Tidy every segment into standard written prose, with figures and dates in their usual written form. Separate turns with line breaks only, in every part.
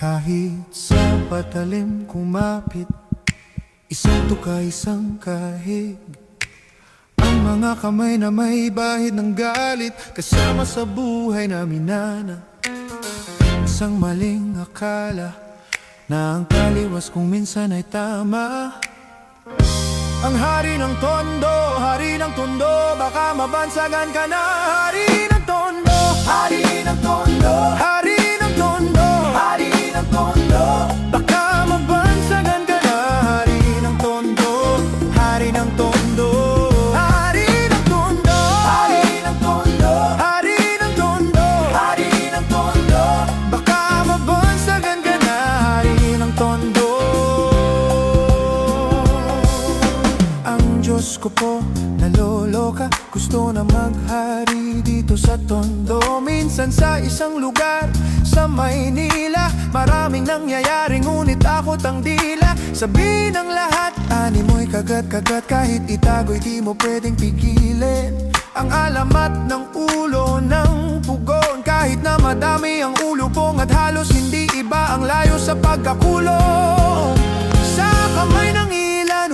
Kahit sa patalim kumapit, isang tuka, isang kahig. Ang mga kamay na may bahid ng galit, kasama sa buhay na minana. Isang maling akala na ang taliwas kung minsan ay tama. Ang hari ng tondo, hari ng tondo, baka mabansagan ka na. Hari ng tondo, hari ng tondo, hari ng tondo, hari ng tondo, baka mabansagan ka na. Hari ng tondo, hari ng tondo, hari ng tondo, hari ng tondo, hari ng tondo, hari ng tondo, baka mabansagan ka na. Hari ng tondo. Diyos ko po, naloloka, gusto na maghari dito sa tondo. Minsan sa isang lugar sa Maynila, maraming nangyayari ngunit takot ang dila. Sabihin ng lahat, ani mo'y kagat-kagat, kahit itago'y di mo pwedeng pigilin. Ang alamat ng ulo ng pugon, kahit na madami ang ulo pong at halos hindi iba ang layo sa pagkakulong. Sa kamay ng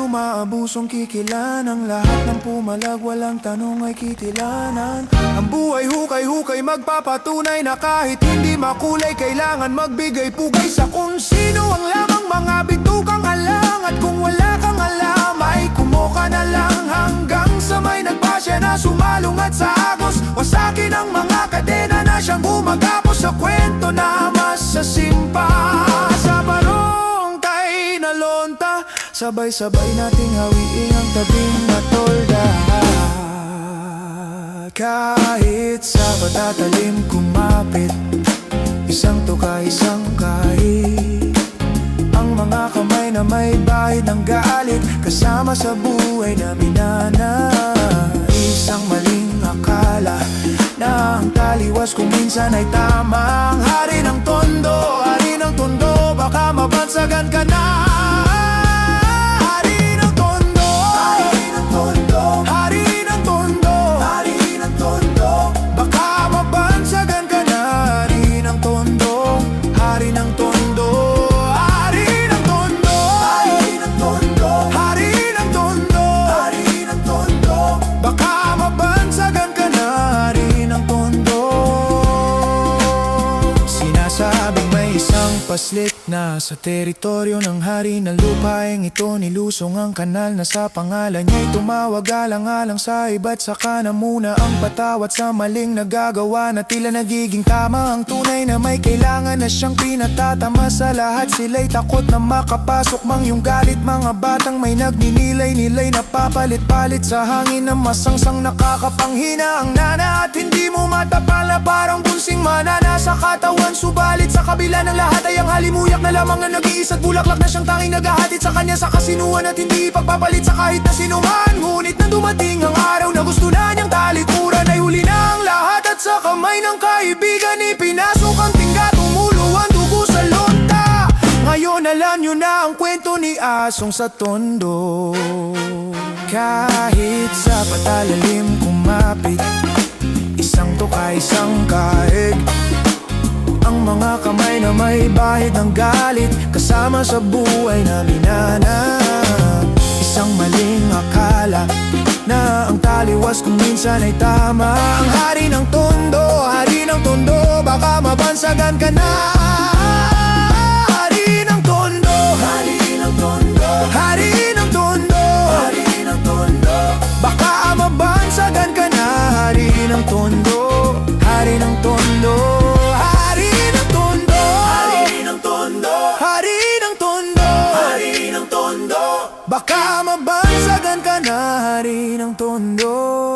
umaabusong kikilan, ang lahat ng pumalag, walang tanong ay kitilanan. Ang buhay hukay-hukay, magpapatunay na kahit hindi makulay, kailangan magbigay pugay sa kung sino ang lamang mga bitukang alang. At kung wala kang alam, ay kumoka na lang hanggang sa may nagpasya na sumalungat sa agos. Wasakin ang mga kadena na siyang gumagapos sa kwento na masasimpa. Sa barong tayo nalonta, sabay-sabay nating hawiin ang tabing matolda. Kahit sa patatalim kumapit, isang tuka, isang kahig. Ang mga kamay na may bahid ng galit, kasama sa buhay na minana. Isang maling akala na ang taliwas kung minsan ay tama. Ang hari ng tondo, hari ng tondo, baka mabansagan ka na. Paslit na sa teritoryo ng hari ng lupaing ito, nilusong ang kanal na sa pangalan niya'y tumawag. Alang-alang sa iba't saka na muna ang patawat sa maling nagagawa na tila nagiging tama. Ang tunay na may kailangan na siyang pinatatama sa lahat. Sila'y takot na makapasok mang yung galit. Mga batang may nagninilay-nilay na papalit-palit sa hangin na masangsang nakakapanghina. Ang nana at hindi mo matapala, parang bunsing manana sa katawan. Subalit sa kabila ng lahat ay ang halimuyak na lamang na nag-iisa't bulaklak na siyang tanging naghahatid sa kanya sa kasinuhan at hindi ipagpapalit sa kahit na sinuman. Ngunit nang dumating ang araw na gusto na niyang talikuran, ay huli na ang lahat at sa kamay ng kaibigan ipinasok ang tingga, tumulo ang dugo sa lonta. Ngayon alam niyo na ang kwento ni Asong sa tondo. Kahit sa patalalim kumapit, isang tuka, isang kahig. Ang mga kamay na may bahid ng galit, kasama sa buhay na minana. Isang maling akala na ang taliwas kung minsan ay tama. Ang hari ng tondo, baka mabansagan ka na. Hari ng tondo, hari ng tondo, hari ng tondo, hari ng tondo, baka mabansagan ka na. Hari ng tondo, hari ng tondo, baka mabansagan ka na. Hari ng tondo.